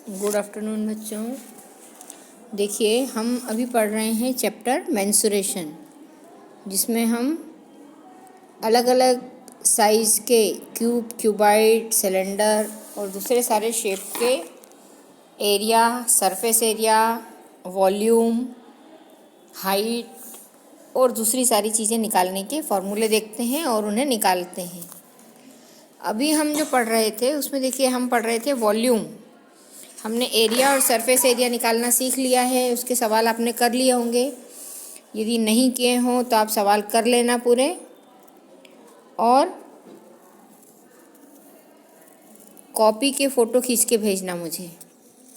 Good afternoon बच्चों। देखिए, हम अभी पढ़ रहे हैं चैप्टर मेंसुरेशन, जिसमें हम अलग अलग साइज़ के क्यूब, क्यूबाइड, सिलेंडर और दूसरे सारे शेप के area, surface area, volume, height और दूसरी सारी चीज़ें निकालने के फॉर्मूले देखते हैं और उन्हें निकालते हैं। अभी हम जो पढ़ रहे थे उसमें देखिए, हम पढ़ रहे थे वॉल्यूम। हमने एरिया और सरफेस एरिया निकालना सीख लिया है। उसके सवाल आपने कर लिए होंगे। यदि नहीं किए हों तो आप सवाल कर लेना पूरे, और कॉपी के फ़ोटो खींच के भेजना मुझे।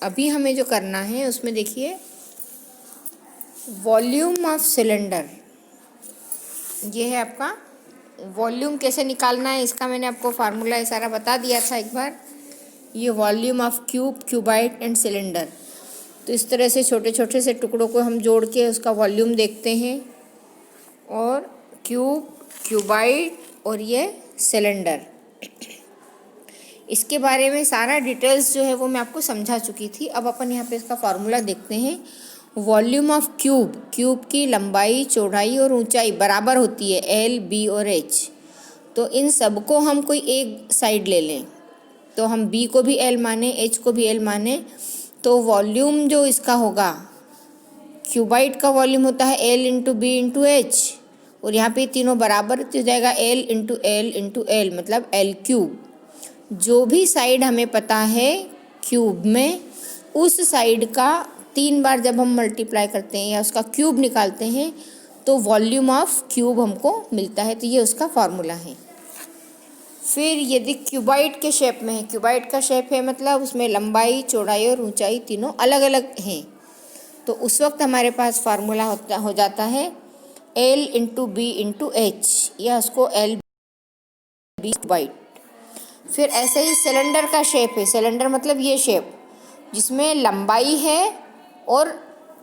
अभी हमें जो करना है उसमें देखिए, वॉल्यूम ऑफ सिलेंडर, ये है आपका वॉल्यूम। कैसे निकालना है इसका मैंने आपको फार्मूला सारा बता दिया था एक बार। ये volume of cube, cuboid and cylinder. तो इस तरह से छोटे छोटे से टुकड़ों को हम जोड़ के उसका वॉल्यूम देखते हैं, और क्यूब, क्यूबाइड और ये सिलेंडर, इसके बारे में सारा डिटेल्स जो है वो मैं आपको समझा चुकी थी। अब अपन यहाँ पे इसका फार्मूला देखते हैं। वॉल्यूम ऑफ क्यूब, क्यूब की लंबाई, चौड़ाई और ऊंचाई बराबर होती है एल, बी और एच। तो इन सबको हम कोई एक साइड ले लें, तो हम बी को भी एल माने, एच को भी एल माने, तो वॉल्यूम जो इसका होगा, क्यूबाइड का वॉल्यूम होता है L into B into H, और यहाँ पे तीनों बराबर हो जाएगा L into L into L, मतलब एल क्यूब। जो भी साइड हमें पता है क्यूब में, उस साइड का 3 बार जब हम मल्टीप्लाई करते हैं या उसका क्यूब निकालते हैं तो वॉल्यूम ऑफ क्यूब हमको मिलता है। तो ये उसका फॉर्मूला है। फिर यदि क्यूबाइड के शेप में है, क्यूबाइड का शेप है मतलब उसमें लंबाई, चौड़ाई और ऊंचाई तीनों अलग अलग हैं, तो उस वक्त हमारे पास फार्मूला हो जाता है L into B into H, या उसको एल बी क्यूबाइड। फिर ऐसे ही सिलेंडर का शेप है। सिलेंडर मतलब ये शेप जिसमें लंबाई है और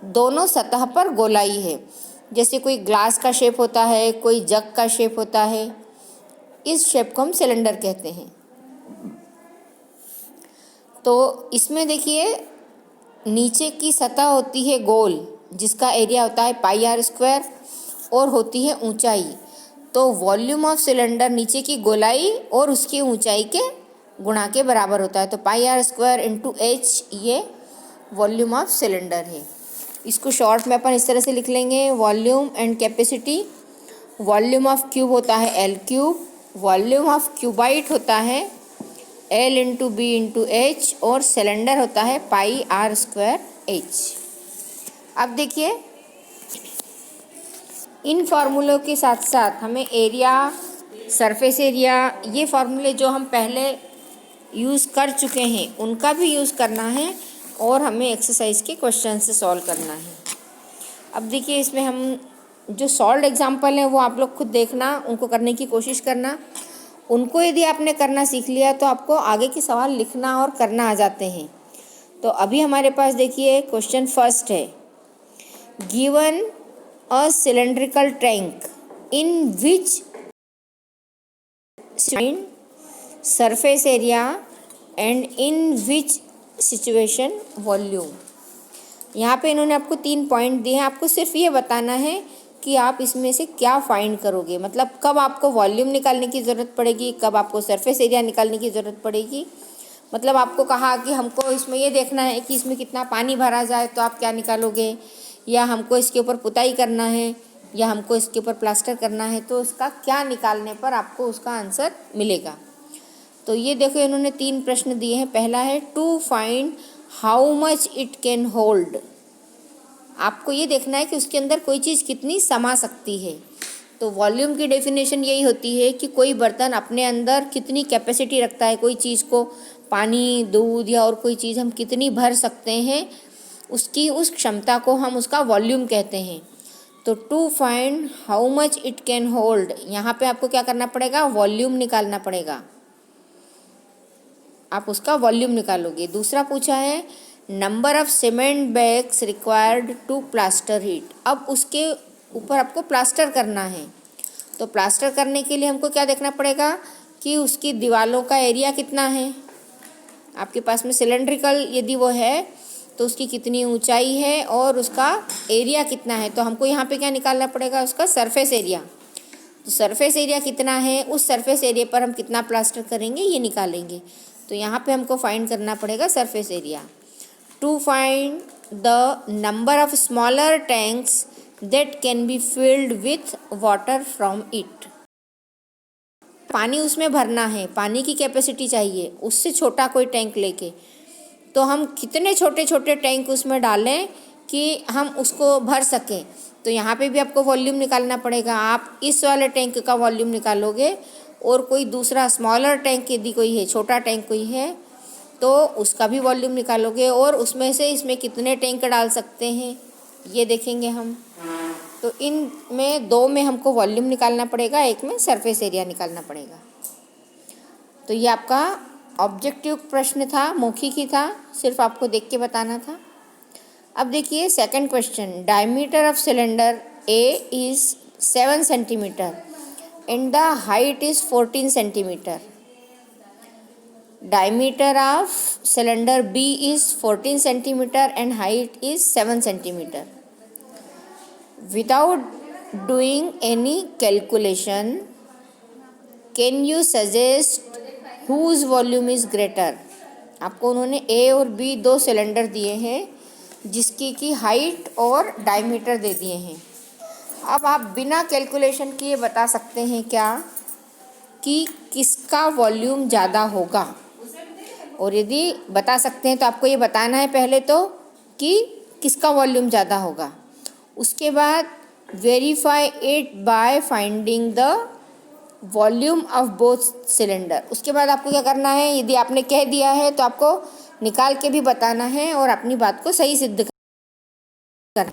दोनों सतह पर गोलाई है। जैसे कोई ग्लास का शेप होता है, कोई जग का शेप होता है, इस शेप को हम सिलेंडर कहते हैं। तो इसमें देखिए, नीचे की सतह होती है गोल, जिसका एरिया होता है पाई आर स्क्वायर, और होती है ऊंचाई। तो वॉल्यूम ऑफ सिलेंडर नीचे की गोलाई और उसकी ऊंचाई के गुणा के बराबर होता है। तो पाई आर स्क्वायर इंटू एच, ये वॉल्यूम ऑफ सिलेंडर है। इसको शॉर्ट में अपन इस तरह से लिख लेंगे, volume and capacity. Volume of cube होता है L cube, volume of cuboid होता है L into B into H, और सिलेंडर होता है पाई आर स्क्वायर एच। अब देखिए, इन फार्मूलों के साथ साथ हमें एरिया, सरफेस एरिया, ये फार्मूले जो हम पहले यूज़ कर चुके हैं उनका भी यूज़ करना है, और हमें एक्सरसाइज के क्वेश्चन से सॉल्व करना है। अब देखिए, इसमें हम जो सॉल्व एग्जाम्पल हैं वो आप लोग खुद देखना, उनको करने की कोशिश करना। उनको यदि आपने करना सीख लिया तो आपको आगे के सवाल लिखना और करना आ जाते हैं। तो अभी हमारे पास देखिए, क्वेश्चन फर्स्ट है, given a cylindrical tank in which surface area and in which situation volume. यहाँ पे इन्होंने आपको 3 पॉइंट दिए हैं। आपको सिर्फ ये बताना है कि आप इसमें से क्या फाइंड करोगे, मतलब कब आपको वॉल्यूम निकालने की ज़रूरत पड़ेगी, कब आपको सरफेस एरिया निकालने की ज़रूरत पड़ेगी। मतलब आपको कहा कि हमको इसमें ये देखना है कि इसमें कितना पानी भरा जाए तो आप क्या निकालोगे, या हमको इसके ऊपर पुताई करना है, या हमको इसके ऊपर प्लास्टर करना है, तो इसका क्या निकालने पर आपको उसका आंसर मिलेगा। तो ये देखो, इन्होंने 3 प्रश्न दिए हैं। पहला है to find how much it can hold. आपको ये देखना है कि उसके अंदर कोई चीज़ कितनी समा सकती है। तो वॉल्यूम की डेफिनेशन यही होती है कि कोई बर्तन अपने अंदर कितनी कैपेसिटी रखता है, कोई चीज़ को, पानी, दूध या और कोई चीज़ हम कितनी भर सकते हैं, उसकी उस क्षमता को हम उसका वॉल्यूम कहते हैं। तो to find how much it can hold, यहाँ पे आपको क्या करना पड़ेगा, वॉल्यूम निकालना पड़ेगा। आप उसका वॉल्यूम निकालोगे। दूसरा पूछा है number of cement bags required to plaster it. अब उसके ऊपर आपको प्लास्टर करना है। तो प्लास्टर करने के लिए हमको क्या देखना पड़ेगा कि उसकी दीवारों का एरिया कितना है। आपके पास में सिलेंड्रिकल यदि वो है तो उसकी कितनी ऊंचाई है और उसका एरिया कितना है। तो हमको यहाँ पे क्या निकालना पड़ेगा, उसका सरफेस एरिया। तो सरफेस एरिया कितना है, उस सरफेस एरिया पर हम कितना प्लास्टर करेंगे ये निकालेंगे। तो यहाँ पे हमको फाइंड करना पड़ेगा surface area. To find the number of smaller tanks that can be filled with water from it. पानी उसमें भरना है, पानी की कैपेसिटी चाहिए, उससे छोटा कोई टैंक लेके। तो हम कितने छोटे छोटे टैंक उसमें डालें कि हम उसको भर सकें। तो यहाँ पे भी आपको वॉल्यूम निकालना पड़ेगा। आप इस वाले टैंक का वॉल्यूम निकालोगे और कोई दूसरा स्मॉलर टैंक यदि कोई है, छोटा टैंक कोई है, तो उसका भी वॉल्यूम निकालोगे और उसमें से इसमें कितने टैंक डाल सकते हैं ये देखेंगे हम। तो इन में दो में हमको वॉल्यूम निकालना पड़ेगा, एक में सरफेस एरिया निकालना पड़ेगा। तो ये आपका ऑब्जेक्टिव प्रश्न था, मौखिक ही था, सिर्फ आपको देख के बताना था। अब देखिए second question, diameter of cylinder A is 7 centimetre and the height is 14 centimetre. diameter of cylinder B is 14 centimeter and height is 7 centimeter. Without doing any calculation, can you suggest whose volume is greater? आपको उन्होंने A और B दो cylinder दिए हैं जिसकी की height और diameter दे दिए हैं। अब आप बिना कैलकुलेशन किए बता सकते हैं क्या कि किसका वॉल्यूम ज़्यादा होगा। और यदि बता सकते हैं तो आपको ये बताना है पहले तो कि किसका वॉल्यूम ज़्यादा होगा। उसके बाद verify it by finding the volume of both cylinder. उसके बाद आपको क्या करना है, यदि आपने कह दिया है तो आपको निकाल के भी बताना है और अपनी बात को सही सिद्ध करना।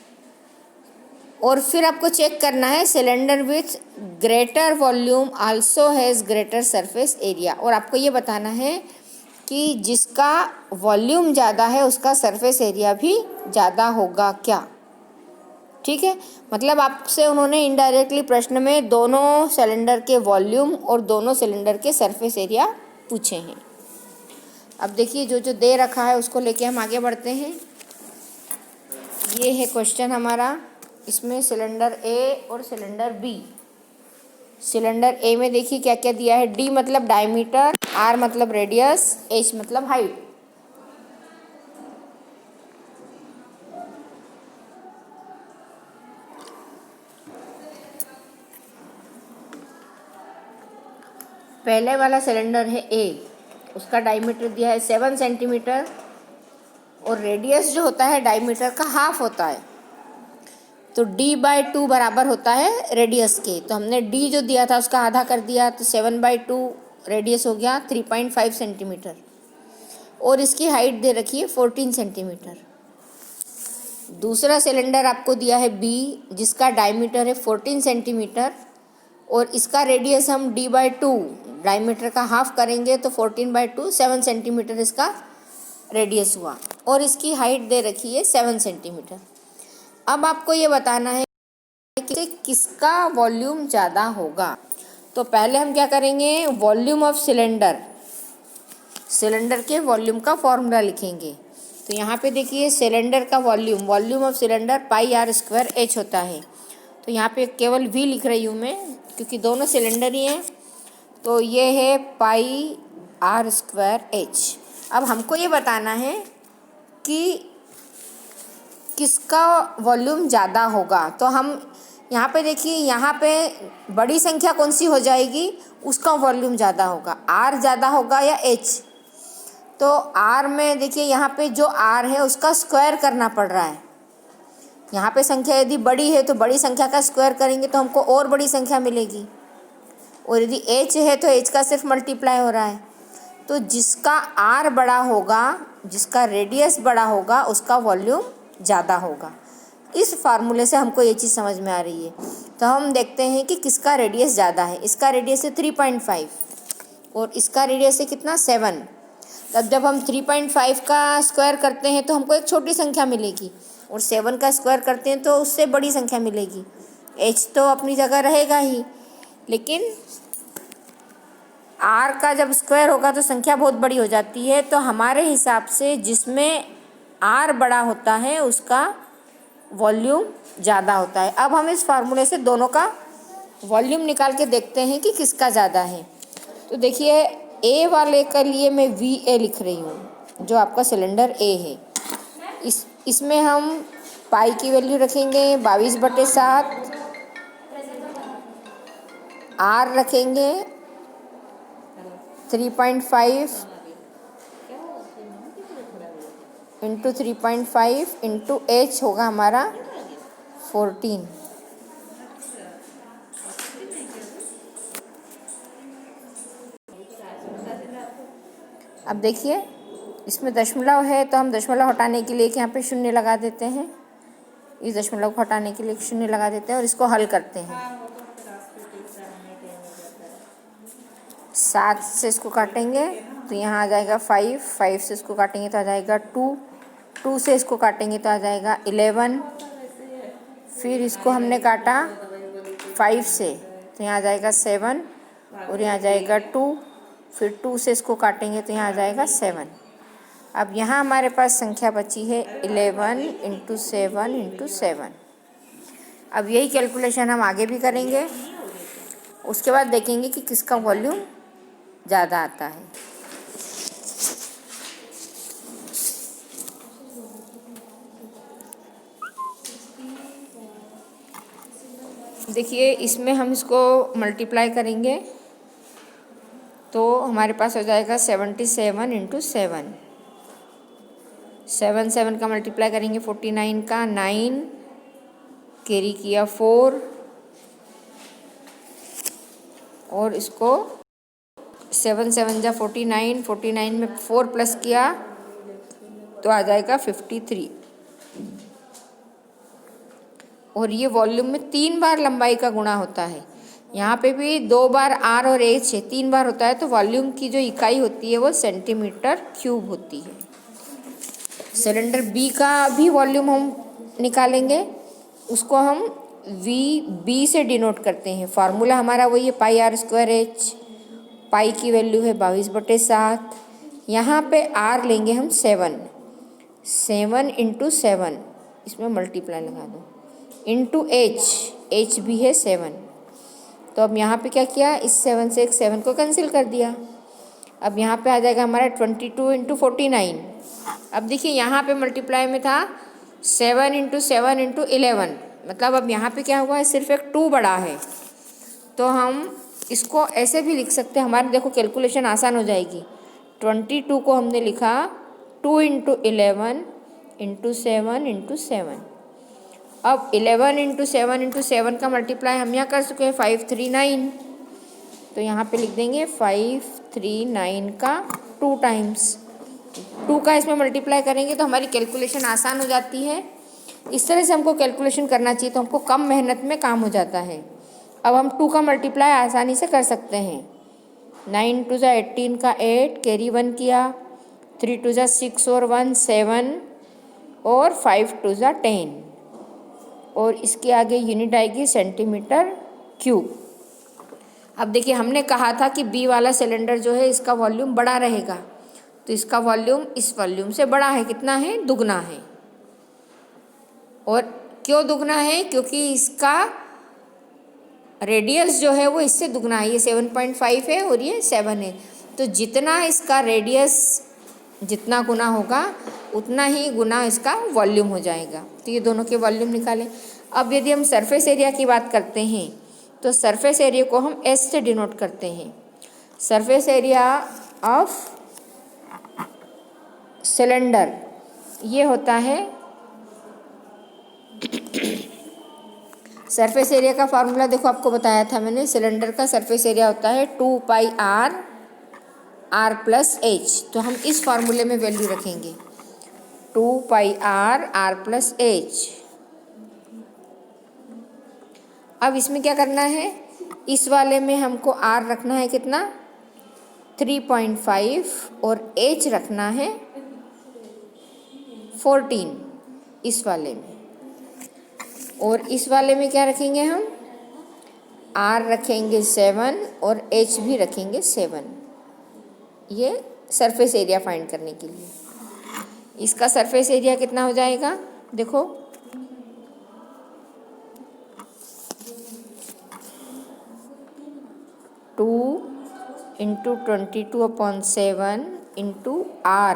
और फिर आपको चेक करना है cylinder with greater volume also has greater surface area. और आपको ये बताना है कि जिसका वॉल्यूम ज़्यादा है उसका सरफेस एरिया भी ज़्यादा होगा क्या। ठीक है, मतलब आपसे उन्होंने इनडायरेक्टली प्रश्न में दोनों सिलेंडर के वॉल्यूम और दोनों सिलेंडर के सरफेस एरिया पूछे हैं। अब देखिए जो जो दे रखा है उसको लेके हम आगे बढ़ते हैं। ये है क्वेश्चन हमारा, इसमें सिलेंडर ए और सिलेंडर बी। सिलेंडर ए में देखिए क्या क्या दिया है, डी मतलब डायमीटर, आर मतलब रेडियस, एच मतलब हाइट। पहले वाला सिलेंडर है ए, उसका डायमीटर दिया है 7 सेंटीमीटर और रेडियस जो होता है डायमीटर का हाफ होता है। तो d/2 बराबर होता है रेडियस के। तो हमने d जो दिया था उसका आधा कर दिया, तो 7/2 रेडियस हो गया 3.5 सेंटीमीटर। और इसकी हाइट दे रखी है 14 सेंटीमीटर। दूसरा सिलेंडर आपको दिया है b जिसका डायमीटर है 14 सेंटीमीटर और इसका रेडियस हम d/2 डायमीटर का हाफ करेंगे तो 14/2 7 सेंटीमीटर इसका रेडियस हुआ और इसकी हाइट दे रखी है 7 सेंटीमीटर। अब आपको ये बताना है कि किसका वॉल्यूम ज़्यादा होगा। तो पहले हम क्या करेंगे, वॉल्यूम ऑफ सिलेंडर, सिलेंडर के वॉल्यूम का फॉर्मूला लिखेंगे। तो यहाँ पे देखिए सिलेंडर का वॉल्यूम ऑफ सिलेंडर πr² होता है। तो यहाँ पे केवल v लिख रही हूँ मैं क्योंकि दोनों सिलेंडर ही हैं। तो ये है πr²। अब हमको ये बताना है कि किसका वॉल्यूम ज़्यादा होगा। तो हम यहाँ पे देखिए, यहाँ पे बड़ी संख्या कौन सी हो जाएगी, उसका वॉल्यूम ज़्यादा होगा। R ज़्यादा होगा या H। तो R में देखिए यहाँ पे जो R है उसका स्क्वायर करना पड़ रहा है। यहाँ पे संख्या यदि बड़ी है तो बड़ी संख्या का स्क्वायर करेंगे तो हमको और बड़ी संख्या मिलेगी। और यदि H है तो H का सिर्फ मल्टीप्लाई हो रहा है। तो जिसका R बड़ा होगा, जिसका रेडियस बड़ा होगा, उसका वॉल्यूम ज़्यादा होगा। इस फार्मूले से हमको ये चीज़ समझ में आ रही है। तो हम देखते हैं कि किसका रेडियस ज़्यादा है। इसका रेडियस है 3.5 और इसका रेडियस है कितना, 7। तब जब हम 3.5 का स्क्वायर करते हैं तो हमको एक छोटी संख्या मिलेगी और 7 का स्क्वायर करते हैं तो उससे बड़ी संख्या मिलेगी। H तो अपनी जगह रहेगा ही, लेकिन आर का जब स्क्वायर होगा तो संख्या बहुत बड़ी हो जाती है, तो हमारे हिसाब से जिसमें आर बड़ा होता है उसका वॉल्यूम ज़्यादा होता है। अब हम इस फार्मूले से दोनों का वॉल्यूम निकाल के देखते हैं कि किसका ज़्यादा है। तो देखिए, ए वाले के लिए मैं वी ए लिख रही हूँ, जो आपका सिलेंडर ए है। इसमें हम पाई की वैल्यू रखेंगे 22/7, आर रखेंगे 3.5 इंटू 3.5 इंटू एच होगा हमारा 14। अब देखिए, इसमें दशमलव है तो हम दशमलव हटाने के लिए यहाँ पे शून्य लगा देते हैं। इस दशमलव को हटाने के लिए शून्य लगा देते हैं और इसको हल करते हैं। 7 से इसको काटेंगे तो यहाँ आ जाएगा 5, 5 से इसको काटेंगे तो आ जाएगा 2, 2 से इसको काटेंगे तो आ जाएगा 11, फिर इसको हमने काटा 5 से तो यहाँ आ जाएगा 7 और यहाँ आ जाएगा 2, फिर 2 से इसको काटेंगे तो यहाँ आ जाएगा 7। अब यहाँ हमारे पास संख्या बची है 11 इंटू 7 इंटू 7। अब यही कैलकुलेशन हम आगे भी करेंगे, उसके बाद देखेंगे कि किसका वॉल्यूम ज़्यादा आता है। देखिए, इसमें हम इसको मल्टीप्लाई करेंगे तो हमारे पास हो जाएगा 77 इंटू 7। 7 का मल्टीप्लाई करेंगे 49 का, 9 कैरी किया 4 और इसको 7 जा 49, 49 में 4 प्लस किया तो आ जाएगा 53। और ये वॉल्यूम में 3 बार लंबाई का गुणा होता है। यहाँ पे भी 2 बार आर और एच है, 3 बार होता है, तो वॉल्यूम की जो इकाई होती है वो सेंटीमीटर क्यूब होती है। सिलेंडर बी का भी वॉल्यूम हम निकालेंगे, उसको हम वी बी से डिनोट करते हैं। फार्मूला हमारा वही है पाई आर स्क्वायर एच। पाई की वैल्यू है 22/7। यहाँ पे आर लेंगे हम 7, 7 इंटू 7, इसमें मल्टीप्लाई लगा दो, इंटू एच, एच भी है 7। तो अब यहाँ पे क्या किया, इस 7 से एक 7 को कैंसिल कर दिया। अब यहाँ पे आ जाएगा हमारा 22 इंटू 49। अब देखिए, यहाँ पे मल्टीप्लाई में था 7 इंटू 7 इंटू 11, मतलब अब यहाँ पे क्या हुआ है, सिर्फ एक 2 बड़ा है, तो हम इसको ऐसे भी लिख सकते हैं। हमारे देखो कैलकुलेशन आसान हो जाएगी। 22 को हमने लिखा 2 इंटू 11 इंटू 7 इंटू 7। अब 11 इंटू 7 इंटू 7 का मल्टीप्लाई हम यहाँ कर चुके हैं 539, तो यहाँ पे लिख देंगे 539 का 2 टाइम्स। 2 का इसमें मल्टीप्लाई करेंगे तो हमारी कैलकुलेशन आसान हो जाती है। इस तरह से हमको कैलकुलेशन करना चाहिए, तो हमको कम मेहनत में काम हो जाता है। अब हम 2 का मल्टीप्लाई आसानी से कर सकते हैं। 9 2 जा 18 का 8, कैरी 1 किया, 3 2 जा 6 और 1 7 और 5 2 जा 10, और इसके आगे यूनिट आएगी सेंटीमीटर क्यूब। अब देखिए, हमने कहा था कि बी वाला सिलेंडर जो है इसका वॉल्यूम बड़ा रहेगा, तो इसका वॉल्यूम इस वॉल्यूम से बड़ा है। कितना है, दुगना है। और क्यों दुगना है, क्योंकि इसका रेडियस जो है वो इससे दुगना है। ये 7.5 है और ये 7 है, तो जितना इसका रेडियस जितना गुना होगा उतना ही गुना इसका वॉल्यूम हो जाएगा। तो ये दोनों के वॉल्यूम निकालें। अब यदि हम सरफेस एरिया की बात करते हैं तो सरफेस एरिया को हम एस से डिनोट करते हैं। सरफेस एरिया ऑफ सिलेंडर ये होता है, सरफेस एरिया का फार्मूला देखो आपको बताया था मैंने। सिलेंडर का सरफेस एरिया होता है 2 पाई आर प्लस एच। तो हम इस फार्मूले में वैल्यू रखेंगे 2 पाई आर प्लस एच। अब इसमें क्या करना है, इस वाले में हमको आर रखना है कितना, 3.5 और एच रखना है 14 इस वाले में। और इस वाले में क्या रखेंगे हम, R रखेंगे 7 और H भी रखेंगे 7। ये सरफेस एरिया फाइंड करने के लिए। इसका सरफेस एरिया कितना हो जाएगा, देखो 2 into 22/7 into R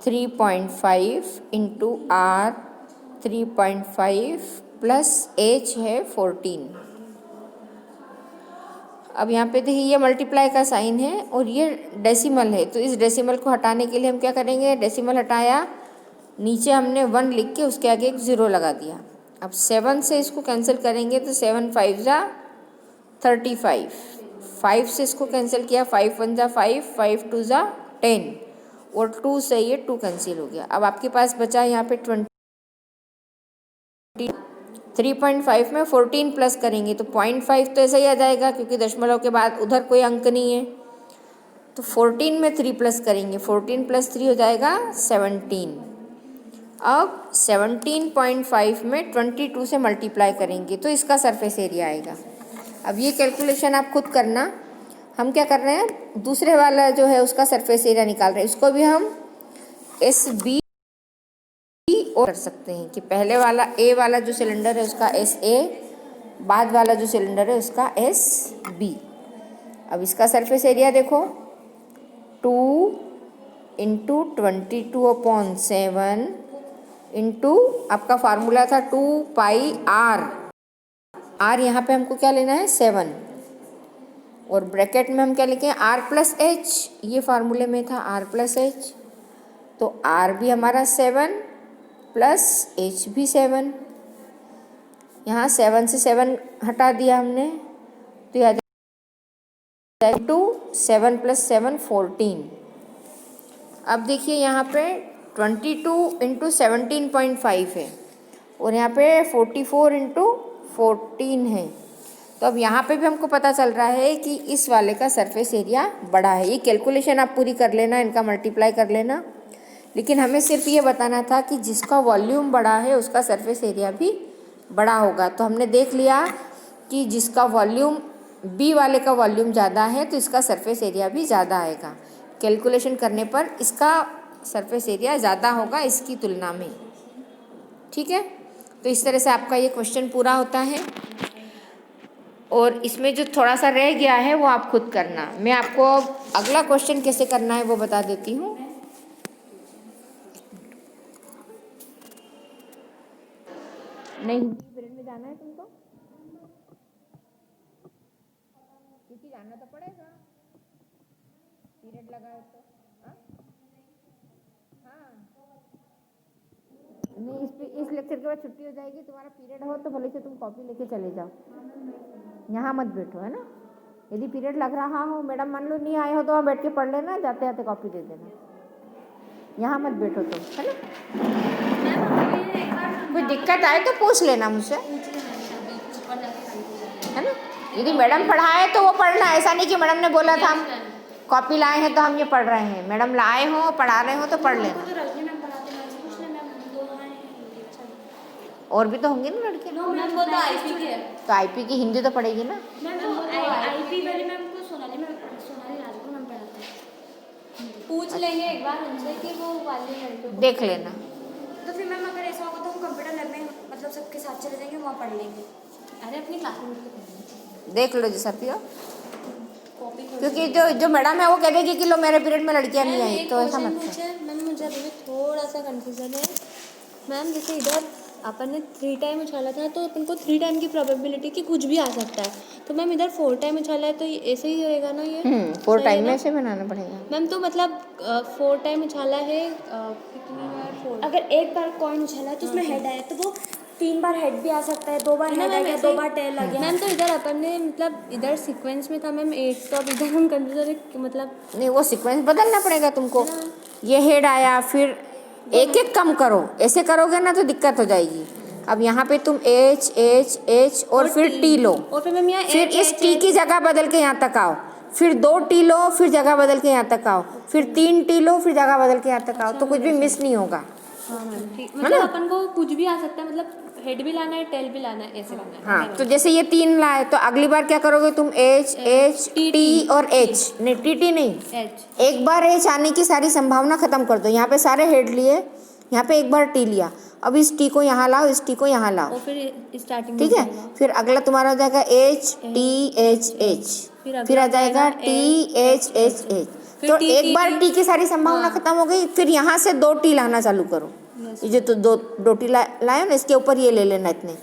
3.5 into R 3.5 plus H है 14। अब यहाँ पे देखिए ये मल्टीप्लाई का साइन है और ये डेसिमल है, तो इस डेसिमल को हटाने के लिए हम क्या करेंगे, डेसिमल हटाया, नीचे हमने 1 लिख के उसके आगे एक 0 लगा दिया। अब 7 से इसको कैंसिल करेंगे तो 7 5 जा 35, 5 से इसको कैंसिल किया, 5 1 जा 5, 5 2 जा 10 और 2 से ये 2 कैंसिल हो गया। अब आपके पास बचा यहाँ पे 20। 3.5 में 14 प्लस करेंगे तो 0.5 तो ऐसा ही आ जाएगा क्योंकि दशमलव के बाद उधर कोई अंक नहीं है। तो 14 में 3 प्लस करेंगे, 14 प्लस 3 हो जाएगा 17। अब 17.5 में 22 से मल्टीप्लाई करेंगे तो इसका सरफेस एरिया आएगा। अब ये कैलकुलेशन आप खुद करना। हम क्या कर रहे हैं, दूसरे वाला जो है उसका सरफेस एरिया निकाल रहे हैं। इसको भी हम SB और कर सकते हैं कि पहले वाला A वाला जो सिलेंडर है उसका SA, बाद वाला जो सिलेंडर है उसका SB। अब इसका सरफेस एरिया देखो 2 इंटू 22/7 इंटू आपका फार्मूला था 2 पाई R यहाँ पे हमको क्या लेना है 7 और ब्रैकेट में हम क्या लिखें R प्लस H, ये फार्मूले में था R प्लस H, तो R भी हमारा 7 प्लस H भी 7। यहाँ 7 से 7 हटा दिया हमने तो यह 7 प्लस 7 14। अब देखिए यहाँ पे 22 इंटू 17.5 है और यहाँ पे 44 इंटू 14 है। तो अब यहाँ पे भी हमको पता चल रहा है कि इस वाले का सरफेस एरिया बड़ा है। ये कैलकुलेशन आप पूरी कर लेना, इनका मल्टीप्लाई कर लेना, लेकिन हमें सिर्फ ये बताना था कि जिसका वॉल्यूम बड़ा है उसका सरफेस एरिया भी बड़ा होगा। तो हमने देख लिया कि जिसका वॉल्यूम B वाले का वॉल्यूम ज़्यादा है तो इसका सरफेस एरिया भी ज़्यादा आएगा। कैलकुलेशन करने पर इसका सरफेस एरिया ज़्यादा होगा इसकी तुलना में। ठीक है, तो इस तरह से आपका ये क्वेश्चन पूरा होता है और इसमें जो थोड़ा सा रह गया है वो आप खुद करना। मैं आपको अगला क्वेश्चन कैसे करना है वो बता देती हूँ। नहीं, पीरियड में जाना है तुमको, क्योंकि जाना तो पड़ेगा, पीरियड लगा है तो। हाँ, नहीं, इस लेक्चर के बाद छुट्टी हो जाएगी, तुम्हारा पीरियड हो तो भले से तुम कॉपी लेके चले जाओ, यहाँ मत बैठो, है ना। यदि पीरियड लग रहा हो, मैडम मान लो नहीं आए हो तो वहाँ बैठ के पढ़ लेना, जाते जाते कॉपी दे देना, यहाँ मत बैठो तुम, है ना। कोई दिक्कत आए तो पूछ लेना मुझसे, है ना। यदि मैडम पढ़ाए तो वो पढ़ना, ऐसा नहीं कि मैडम ने बोला था हम कॉपी लाए हैं तो हम ये पढ़ रहे हैं। मैडम लाए हो, पढ़ा रहे हो तो पढ़ लेना। और भी तो होंगे ना लड़के। तो आईपी की हिंदी तो पढ़ेगी ना। पूछ लेंगे एक बार उनसे कि वो वाले लड़के देख लेना। तो फिर मैम अगर ऐसा होगा तो हम कंप्यूटर लैब में मतलब सबके साथ चले जाएंगे, वहाँ पढ़ लेंगे। अरे अपनी क्लास में देख लो जैसा पियो, क्योंकि जो मैडम है वो कह देगी कि लो मेरे पीरियड में लड़कियां नहीं आई, तो ऐसा मत कर। मैम मुझे अभी थोड़ा सा कंफ्यूजन है मैम। जैसे इधर अपन ने 3 टाइम उछाला था तो अपन को 3 टाइम की प्रोबेबिलिटी कि कुछ भी आ सकता है, तो मैम इधर 4 टाइम उछाला है तो ये ऐसे ही रहेगा ना। ये 4 टाइम में ऐसे बनाना पड़ेगा मैम। तो मतलब 4 टाइम उछाला है, कितनी बार 4, अगर एक बार कॉइन उछाला है तो उसमें हेड आया तो वो 3 बार हेड भी आ सकता है, 2 बार हेड आ गया, 2 बार टेल आ गया। मैम तो इधर अपन ने मतलब इधर सीक्वेंस में था मैम 8, तो अब इधर हम कंफ्यूजन है मतलब नहीं, वो सीक्वेंस बदलना पड़ेगा तुमको। ये हेड आया, फिर एक एक कम करो, ऐसे करोगे ना तो दिक्कत हो जाएगी। अब यहाँ पे तुम H H H और फिर T लो, और फिर मैम यहाँ फिर इस T की जगह बदल के यहाँ तक आओ, फिर 2 T लो, फिर जगह बदल के यहाँ तक आओ, फिर 3 T लो, फिर जगह बदल के यहाँ तक आओ, तो कुछ भी मिस नहीं होगा। हाँ मैम ठीक, मतलब अपन को कुछ भी आ सकता है, मतलब हेड भी लाना है, टेल भी लाना है, ऐसे करना है। हाँ, तो जैसे ये 3 लाए तो अगली बार क्या करोगे तुम, एच एच टी और एच, नहीं टी टी नहीं, एच। एक बार एच आने की सारी संभावना खत्म कर दो। यहाँ पे सारे हेड लिए, यहाँ पे एक बार टी लिया, अब इस टी को यहाँ लाओ, इस टी को यहाँ लाओ, और फिर स्टार्टिंग ठीक है। फिर अगला तुम्हारा हो जाएगा एच टी एच एच, फिर आ जाएगा टी एच एच एच। तो एक बार टी की सारी संभावना खत्म हो गई, फिर यहाँ से 2 टी लाना चालू करो। ये जो तो दो टी लाए ना, इसके ऊपर ये ले लेना इतने,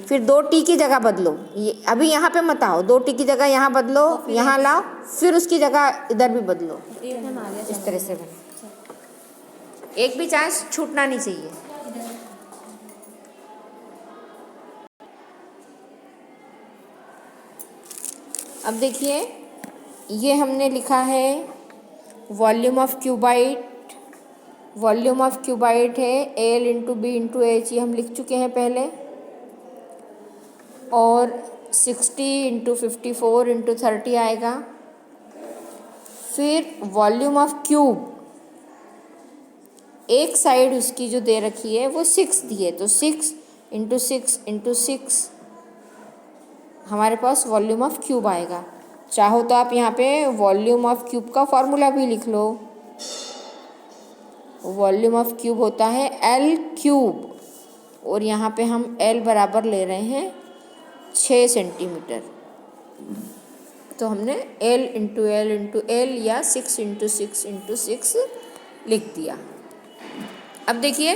फिर 2 टी की जगह बदलो, ये अभी यहाँ पे मत आओ, 2 टी की जगह यहाँ बदलो, यहाँ लाओ, फिर उसकी जगह इधर भी बदलो, इस तरह से बनो। एक भी चांस छूटना नहीं चाहिए। अब देखिए, ये हमने लिखा है volume of cuboid, volume of cuboid है L into B into H, ये हम लिख चुके हैं पहले, और 60 इंटू 54 इंटू 30 आएगा। फिर वॉल्यूम ऑफ क्यूब, एक साइड उसकी जो दे रखी है वो 6 दी है, तो 6 इंटू 6 इंटू 6 हमारे पास वॉल्यूम ऑफ क्यूब आएगा। चाहो तो आप यहाँ पे वॉल्यूम ऑफ क्यूब का फॉर्मूला भी लिख लो। वॉल्यूम ऑफ क्यूब होता है एल क्यूब, और यहाँ पे हम एल बराबर ले रहे हैं 6 सेंटीमीटर, तो हमने एल इंटू एल या 6 इंटू 6 इंटू 6 लिख दिया। अब देखिए,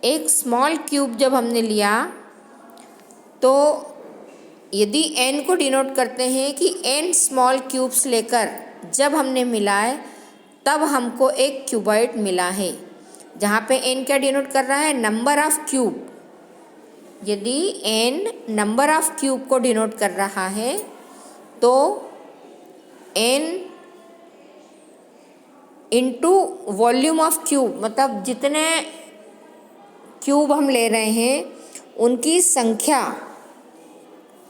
एक स्मॉल क्यूब जब हमने लिया तो यदि n को डिनोट करते हैं कि n स्मॉल क्यूब्स लेकर जब हमने मिलाए तब हमको एक क्यूबाइट मिला है, जहाँ पे n क्या डिनोट कर रहा है, नंबर ऑफ क्यूब। यदि n नंबर ऑफ क्यूब को डिनोट कर रहा है तो n into volume of cube, मतलब जितने क्यूब हम ले रहे हैं उनकी संख्या।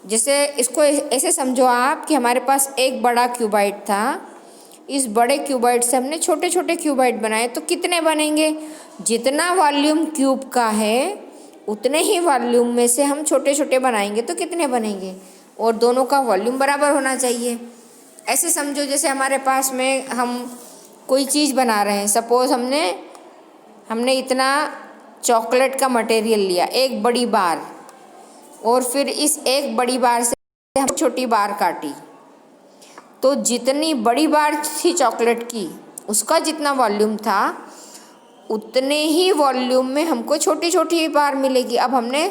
जैसे इसको ऐसे समझो आप कि हमारे पास एक बड़ा क्यूबाइट था, इस बड़े क्यूबाइट से हमने छोटे छोटे क्यूबाइट बनाए, तो कितने बनेंगे, जितना वॉल्यूम क्यूब का है उतने ही वॉल्यूम में से हम छोटे छोटे बनाएंगे तो कितने बनेंगे, और दोनों का वॉल्यूम बराबर होना चाहिए। ऐसे समझो जैसे हमारे पास में हम कोई चीज़ बना रहे हैं, सपोज़ हमने इतना चॉकलेट का मटेरियल लिया, एक बड़ी बार, और फिर इस एक बड़ी बार से हम छोटी बार काटी, तो जितनी बड़ी बार थी चॉकलेट की उसका जितना वॉल्यूम था उतने ही वॉल्यूम में हमको छोटी छोटी बार मिलेगी। अब हमने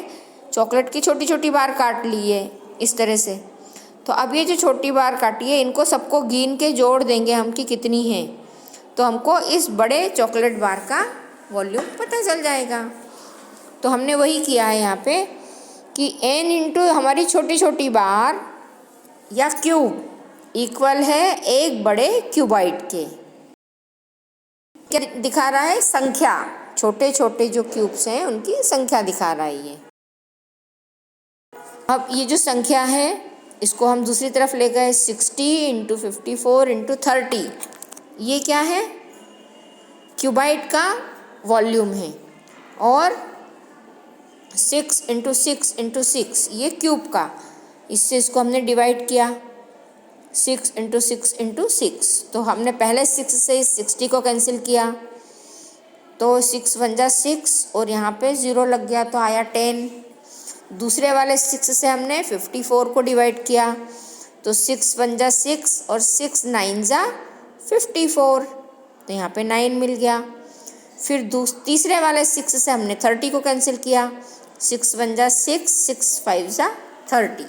चॉकलेट की छोटी छोटी बार काट ली है इस तरह से, तो अब ये जो छोटी बार काटी है इनको सबको गिन के जोड़ देंगे हम कि कितनी है, तो हमको इस बड़े चॉकलेट बार का वॉल्यूम पता चल जाएगा। तो हमने वही किया है यहाँ पे कि n इंटू हमारी छोटी छोटी बार या क्यूब इक्वल है एक बड़े क्यूबाइट के। क्या दिखा रहा है, संख्या, छोटे छोटे जो क्यूब्स हैं उनकी संख्या दिखा रहा है ये। अब ये जो संख्या है इसको हम दूसरी तरफ ले गए, 60 इंटू 54 इंटू 30, ये क्या है, क्यूबाइट का वॉल्यूम है, और 6 इंटू 6 इंटू 6 ये क्यूब का, इससे इसको हमने डिवाइड किया 6 इंटू 6 इंटू 6, तो हमने पहले 6 से 60 को कैंसिल किया, तो 6 वन जा 6 और यहाँ पे 0 लग गया तो आया 10। दूसरे वाले 6 से हमने 54 को डिवाइड किया, तो 6 वन जा 6 और 6 9 जा 54, तो यहाँ पे 9 मिल गया। फिर तीसरे वाले 6 से हमने 30 को कैंसिल किया, 6 वन जा 6, 6 5 जा 30।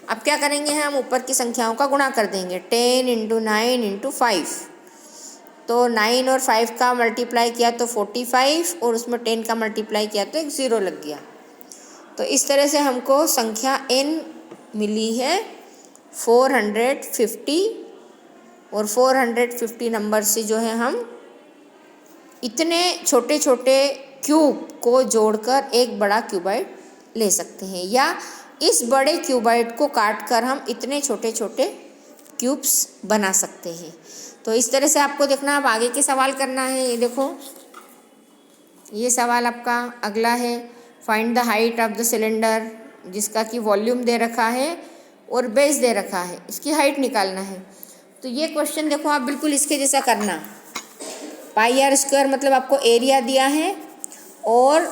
अब क्या करेंगे, हम ऊपर की संख्याओं का गुणा कर देंगे, 10 इंटू 9 इंटू 5, तो 9 और 5 का मल्टीप्लाई किया तो 45, और उसमें 10 का मल्टीप्लाई किया तो एक 0 लग गया। तो इस तरह से हमको संख्या n मिली है 450, और 450 नंबर से जो है हम इतने छोटे छोटे क्यूब को जोड़कर एक बड़ा क्यूबाइट ले सकते हैं, या इस बड़े क्यूबाइट को काट कर हम इतने छोटे छोटे क्यूब्स बना सकते हैं। तो इस तरह से आपको देखना, अब आगे के सवाल करना है। ये देखो, ये सवाल आपका अगला है, find the height of the cylinder, जिसका कि वॉल्यूम दे रखा है और बेस दे रखा है, इसकी हाइट निकालना है। तो ये क्वेश्चन देखो आप बिल्कुल इसके जैसा करना। पाई आर स्क्वायर मतलब आपको एरिया दिया है और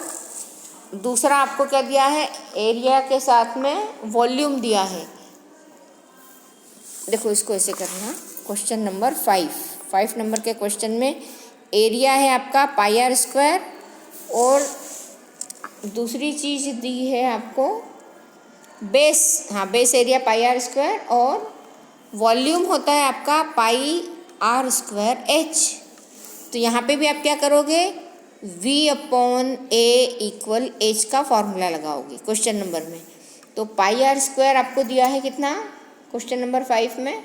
दूसरा आपको क्या दिया है, एरिया के साथ में वॉल्यूम दिया है। देखो इसको ऐसे करना। क्वेश्चन नंबर 5 नंबर के क्वेश्चन में एरिया है आपका पाई आर स्क्वायर और दूसरी चीज़ दी है आपको बेस, हाँ base area pi r square और वॉल्यूम होता है आपका पाई आर स्क्वायर एच। तो यहाँ पे भी आप क्या करोगे, V/A इक्वल एच का फॉर्मूला लगाओगे क्वेश्चन नंबर में। तो पाई आर स्क्वायर आपको दिया है कितना क्वेश्चन नंबर 5 में,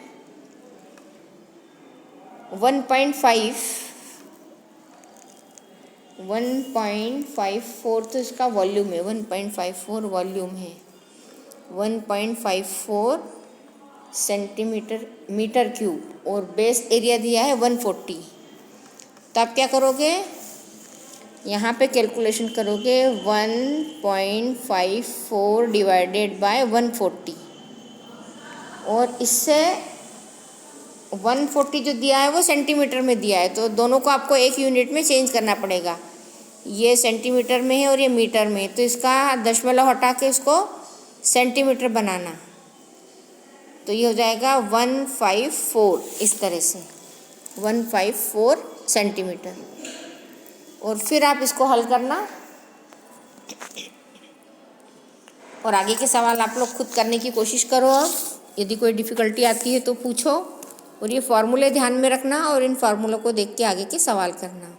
1.54 तो इसका वॉल्यूम है, 1.54 वॉल्यूम है, 1.54 मीटर क्यूब और बेस एरिया दिया है 140। तो आप क्या करोगे, यहाँ पे कैलकुलेशन करोगे 1.54 डिवाइडेड बाय 140 और इससे 140 जो दिया है वो सेंटीमीटर में दिया है, तो दोनों को आपको एक यूनिट में चेंज करना पड़ेगा। ये सेंटीमीटर में है और ये मीटर में है, तो इसका दशमलव हटा के इसको सेंटीमीटर बनाना। तो ये हो जाएगा 154, इस तरह से 154 सेंटीमीटर। और फिर आप इसको हल करना और आगे के सवाल आप लोग खुद करने की कोशिश करो। अब यदि कोई डिफ़िकल्टी आती है तो पूछो और ये फार्मूले ध्यान में रखना और इन फार्मूलों को देख के आगे के सवाल करना।